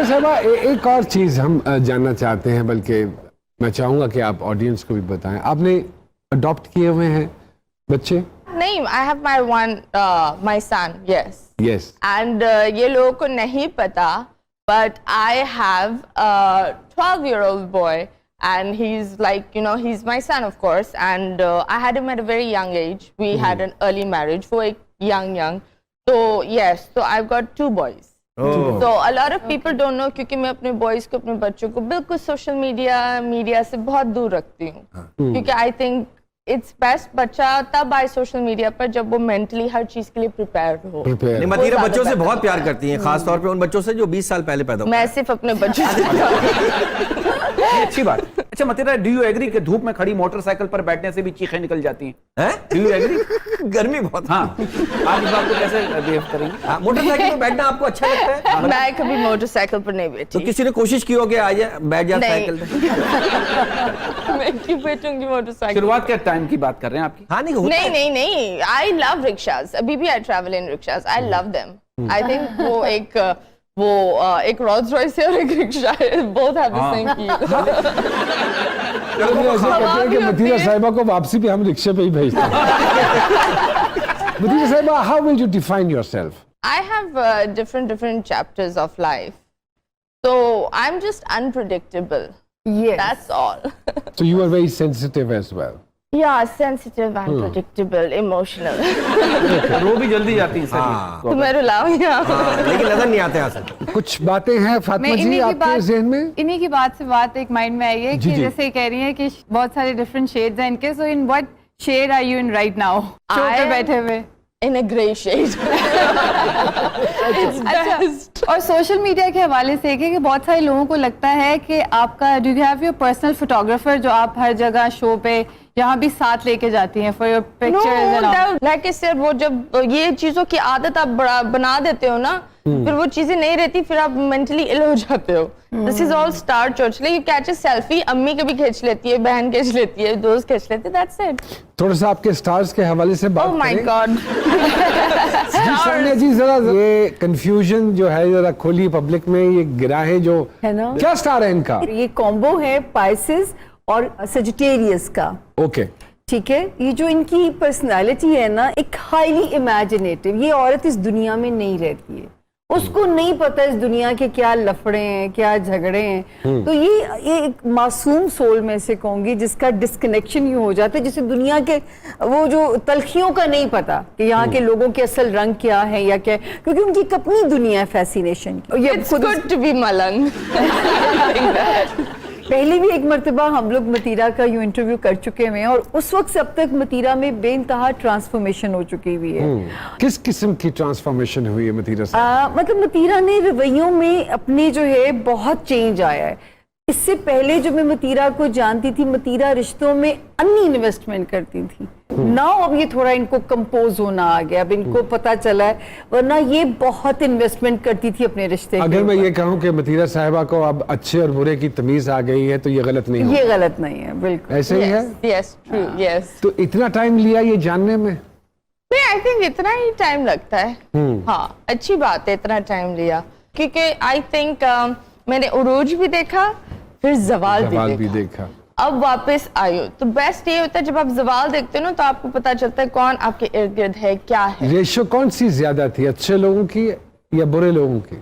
متیرہ صاحبہ ایک اور چیز ہم جاننا چاہتے ہیں, بلکہ میں چاہوں گا کہ آپ آڈینس کو بھی بتائیں, آپ نے اڈاپٹ کیے ہوئے ہیں بچے؟ نہیں, I have my son, yes. Yes. And یہ لوگوں کو نہیں پتا, but I have a 12-year-old boy, and he's like, you know, he's my son, of course, and I had him at a very young age. We had an early marriage, وہ ایک young. So yes, so I've got 2 boys. So a lot of people don't know, کیونکہ میں اپنے boys کو, اپنے بچوں کو بالکل سوشل میڈیا سے بہت دور رکھتی ہوں, کیونکہ I think it's best بچہ تب آئے سوشل میڈیا پر جب وہ مینٹلی ہر چیز کے لیے پریپیئرڈ ہو. متیرہ بچوں سے بہت پیار کرتی ہیں, خاص طور پہ ان بچوں سے جو 20 سال پہلے پیدا ہوئے. میں صرف اپنے بچوں سے اچھی بات. اچھا متیرہ, ڈو یو ایگری کہ دھوپ میں کھڑی موٹر سائیکل پر بیٹھنے سے بھی چیخیں نکل جاتی ہیں؟ Do you agree? گرمی بہت. ہاں, آپ اس بات کو کیسے بیہیو کریں گے؟ موٹر سائیکل پر بیٹھنا آپ کو اچھا لگتا ہے؟ میں کبھی موٹر سائیکل پر نہیں بیٹھی. تو کسی نے کوشش کی ہو کہ آ جائے بیٹھ جائے سائیکل پہ؟ میں کیوں بیٹھوں گی موٹر سائیکل؟ شروعات کے ٹائم کی بات کر رہے ہیں آپ کی؟ ہاں نہیں, I love rickshaws. ابھی بھی I travel in rickshaws. I love them. I think وہ ایک رولز رائس ہے اور ایک رکشا ہے, both have the same key. ایسے کہتے ہیں کہ متیرہ صاحبہ کو واپسی پہ ہم رکشے پہ ہی بھیجتے ہیں. متیرہ صاحبہ, how will you define yourself? I have different chapters of life. So I'm just unpredictable. Yes. That's all. So you are very sensitive as well. Yeah, sensitive, unpredictable, emotional. رو بھی جلدی جاتی ہیں سر. تو میں رلاؤں یہاں, لیکن نظر نہیں آتے اصل. کچھ باتیں ہیں فاطمہ جی آپ کے ذہن میں؟ انہی کی بات سے بات ایک مائنڈ میں آئی ہے کہ جیسے کہہ رہی ہیں کہ بہت سارے ڈفرینٹ شیڈز ہیں ان کے. So in what shade are you in right now show پہ بیٹھے ہوئے؟ in a grey shade. It's best. اور سوشل میڈیا کے حوالے سے کہ بہت سارے لوگوں کو لگتا ہے کہ آپ کا do you have your personal photographer جو آپ ہر جگہ شو پہ یہاں بھی ساتھ لے کے جاتی ہیں فار یور پکچرز؟ لائک اس سے وہ جب یہ چیزوں کی عادت آپ بنا دیتے ہو نا, پھر وہ چیزیں نہیں رہتی, پھر آپ مینٹلی ill ہو جاتے ہو. This is all start church. Like you catch a selfie, امی کبھی کھینچ لیتی ہے, بہن کھینچ لیتی ہے, دوست کھینچ لیتے, دیٹس اٹ. تھوڑا سا آپ کے سٹارز کے حوالے سے بات Oh my کریں. God. جی سامنے جی ذرا یہ کنفیوژن جو ہے ذرا کھولی پبلک میں, یہ گرا ہے جو ہے نا, کیا سٹار ہے ان کا؟ یہ کومبو ہے پائسز اور سیجیٹیریس کا. اوکے ٹھیک ہے, یہ جو ان کی پرسنالٹی ہے نا, ایک ہائیلی امیجنیٹو. یہ عورت اس دنیا میں نہیں رہتی ہے, اس کو نہیں پتا اس دنیا کے کیا لفڑے ہیں, کیا جھگڑے ہیں. تو یہ ایک معصوم سول میں سے کہوں گی جس کا ڈسکنیکشن یوں ہو جاتا ہے جسے دنیا کے وہ جو تلخیوں کا نہیں پتا کہ یہاں کے لوگوں کے اصل رنگ کیا ہے یا کیا, کیونکہ ان کی ایک اپنی دنیا ہے فیسینیشن کی. It's good to be ملنگ. پہلے بھی ایک مرتبہ ہم لوگ متیرہ کا یوں انٹرویو کر چکے ہیں اور اس وقت سے اب تک متیرہ میں بے انتہا ٹرانسفارمیشن ہو چکی ہوئی ہے. کس قسم کی ٹرانسفارمیشن ہوئی ہے متیرہ صاحب؟ مطلب متیرہ نے رویوں میں اپنے جو ہے بہت چینج آیا ہے. اس سے پہلے جو میں متیرہ کو جانتی تھی, متیرہ رشتوں میں انی انویسٹمنٹ کرتی تھی. ناؤ اب یہ تھوڑا ان کو کمپوز ہونا آ گیا, اب ان کو پتا چلا ہے, ورنہ یہ بہت انویسٹمنٹ کرتی تھی اپنے رشتے. اگر میں یہ کہوں کہ متیرہ صاحبہ کو اب اچھے اور برے کی تمیز آ گئی ہے تو یہ غلط نہیں ہے؟ یہ غلط نہیں ہے, بالکل ایسے ہی ہے. Yes, true, yes. تو اتنا ٹائم لیا یہ جاننے میں؟ نہیں, I think اتنا ہی ٹائم لگتا ہے. ہاں, اچھی بات ہے اتنا ٹائم لیا, کیونکہ I think میں نے عروج بھی دیکھا, پھر زوال بھی دیکھا, اب واپس آئی ہو. تو بیسٹ یہ ہوتا ہے جب آپ زوال دیکھتے ہو نا, تو آپ کو پتا چلتا ہے کون آپ کے ارد گرد ہے, کیا ہے. ریشو کون سی زیادہ تھی, اچھے لوگوں کی یا برے لوگوں کی؟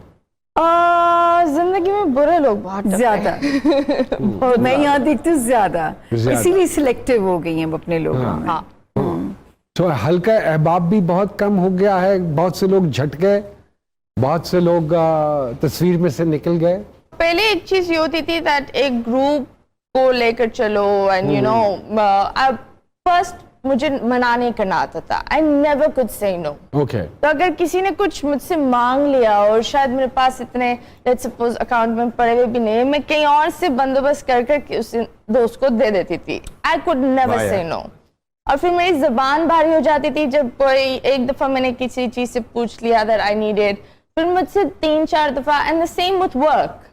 زندگی میں برے لوگ بہت زیادہ. میں یہاں دیکھتی ہوں زیادہ, اسی لیے سلیکٹیو ہو گئی ہیں اپنے لوگوں میں. تو ہلکا احباب بھی بہت کم ہو گیا ہے, بہت سے لوگ جھٹ گئے, بہت سے لوگ تصویر میں سے نکل گئے. پہلے ایک چیز یہ ہوتی تھی that ایک گروپ کو لے کر چلو, and you know, first مجھے منع نہیں کرنا آتا تھا. I never could say no. Okay. تو اگر کسی نے کچھ مجھ سے مانگ لیا اور شاید میرے پاس اتنے let's suppose اکاؤنٹ میں پڑے ہوئے بھی نہیں, میں کہیں اور سے بندوبست کر کر اس دوست کو دے دیتی تھی. I could never say no. اور پھر میری زبان بھاری ہو جاتی تھی جب کوئی ایک دفعہ میں نے کسی چیز سے پوچھ لیا that I needed, پھر مجھ سے 3-4 دفعہ. and the same with work.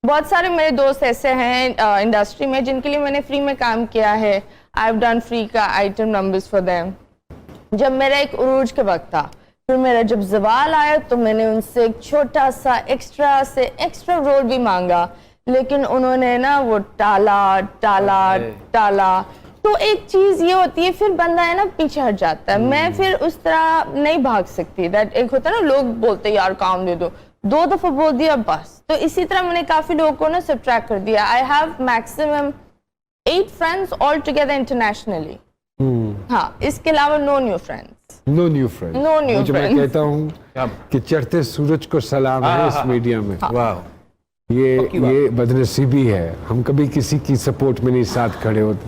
بہت سارے میرے دوست ایسے ہیں انڈسٹری میں جن کے لیے میں نے فری میں کام کیا ہے. I've done free کا item numbers for them. جب میرا ایک عروج کے وقت تھا, پھر میرا جب زوال آیا تو میں نے ان سے ایک چھوٹا سا ایکسٹرا رول بھی مانگا, لیکن انہوں نے نا وہ ٹالا. تو ایک چیز یہ ہوتی ہے پھر بندہ ہے نا پیچھے ہٹ جاتا ہے. میں پھر اس طرح نہیں بھاگ سکتی. ایک ہوتا ہے نا لوگ بولتے یار کام دے دو, 2 دفعہ بول دیا بس. تو اسی طرح میں نے کافی لوگوں کو نا سبٹریکٹ کر دیا. I have maximum 8 friends all together internationally. ہاں, اس کے علاوہ نو نیو فرینڈس. نو نیو فرینڈ. میں کہتا ہوں کہ چڑھتے سورج کو سلام ہے اس میڈیا میں. یہ بدنصیبی ہے, ہم کبھی کسی کی سپورٹ میں نہیں ساتھ کھڑے ہوتے.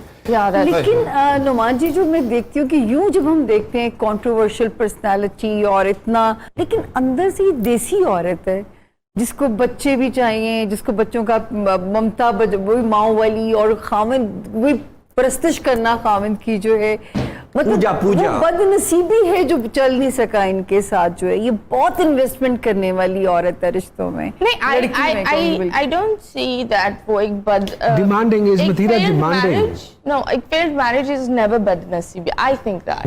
لیکن نعمان جی جو میں دیکھتی ہوں کہ یوں جب ہم دیکھتے ہیں کنٹروورشل پرسنالٹی اور اتنا, لیکن اندر سے یہ دیسی عورت ہے جس کو بچے بھی چاہیے, جس کو بچوں کا ممتا, وہی ماؤں والی, اور خامند وہی پرستش کرنا خامند کی جو ہے, مطلب وہ بد نصیبی ہے جو چل نہیں سکا ان کے ساتھ. جو ہے یہ بہت انویسٹمنٹ کرنے والی عورت ہے رشتوں میں. نہیں, I don't see that وہ ایک بد demanding is material demanding. No, a failed marriage is never bad نصیبی. I think that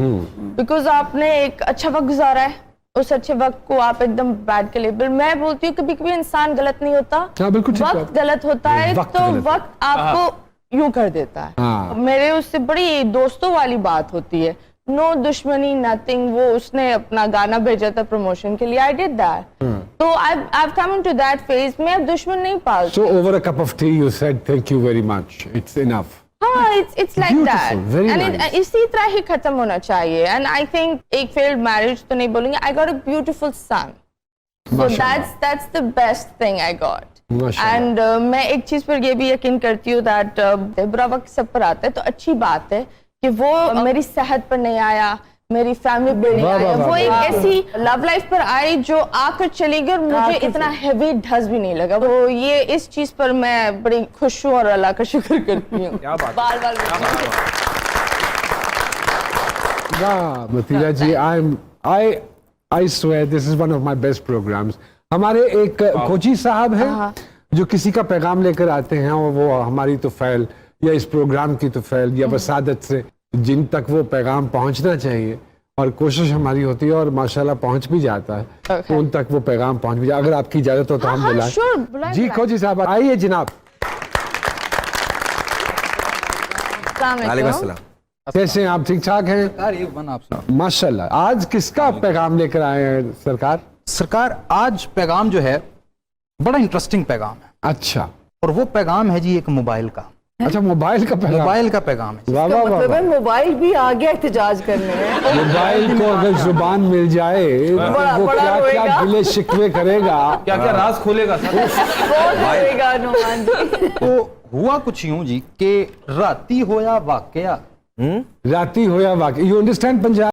because آپ نے ایک اچھا وقت گزارا ہے, اس اچھے وقت کو آپ ایک دم بیڈ کے لیبل. میں بولتی ہوں کبھی کبھی انسان غلط نہیں ہوتا, وقت غلط ہوتا ہے, تو وقت آپ کو یوں کر دیتا ہے. میرے اس سے بڑی دوستوں والی بات ہوتی ہے, نو دشمنی نتھنگ. وہ اس نے اپنا گانا بھیجا تھا پروموشن کے لیے, I did that. تو I've come into that phase. میں اب دشمن نہیں پالتی. So over a cup of tea you said thank you very much, it's enough. ہاں, it's like that. And اسی طرح ہی ختم ہونا چاہیے. And I think ایک failed marriage تو نہیں بولیں گے. I got a beautiful son. So that's the best thing I got. And میں ایک چیز پر یہ بھی یقین کرتی ہوں دیٹ برا وقت سب پر آتا ہے, تو اچھی بات ہے کہ وہ میری صحت پر نہیں آیا, میری فیملی پر نہیں آیا, وہ ایک ایسی لو لائف پر آئی جو آ کر چلی گئی اور مجھے اتنا ہیوی ڈھس بھی نہیں لگا. وہ یہ اس چیز پر میں بڑی خوش ہوں اور اللہ کا شکر کرتی ہوں. بار واہ متیلا جی, I swear this is one of my best programs. ہمارے ایک کوچی صاحب ہیں جو کسی کا پیغام لے کر آتے ہیں, اور وہ ہماری تو فیل یا اس پروگرام کی تو فیل یا وسادت سے جن تک وہ پیغام پہنچنا چاہیے, اور کوشش ہماری ہوتی ہے اور ماشاءاللہ پہنچ بھی جاتا ہے, ان تک وہ پیغام پہنچ بھی جائے. اگر آپ کی اجازت ہو تو ہم بلائیں. جی کوچی صاحب آئیے جناب. وعلیکم السلام. کیسے ہیں آپ, ٹھیک ٹھاک ہیں؟ ماشاء اللہ. آج کس کا پیغام لے کر آئے ہیں سرکار؟ سرکار آج پیغام جو ہے بڑا انٹرسٹنگ پیغام ہے. اچھا, اور وہ پیغام ہے جی ایک موبائل کا. اچھا, موبائل کا پیغام. موبائل کا پیغام ہے. واہ واہ مطلب ہے موبائل بھی آ گیا احتجاج کرنے میں. موبائل کو اگر زبان مل جائے وہ کیا کیا گلے شکوے کرے گا, کیا کیا راز کھولے گا سر. تو ہوا کچھ یوں جی کہ راتی ہویا واقعہ. راتی ہویا واقعہ. You understand Punjab.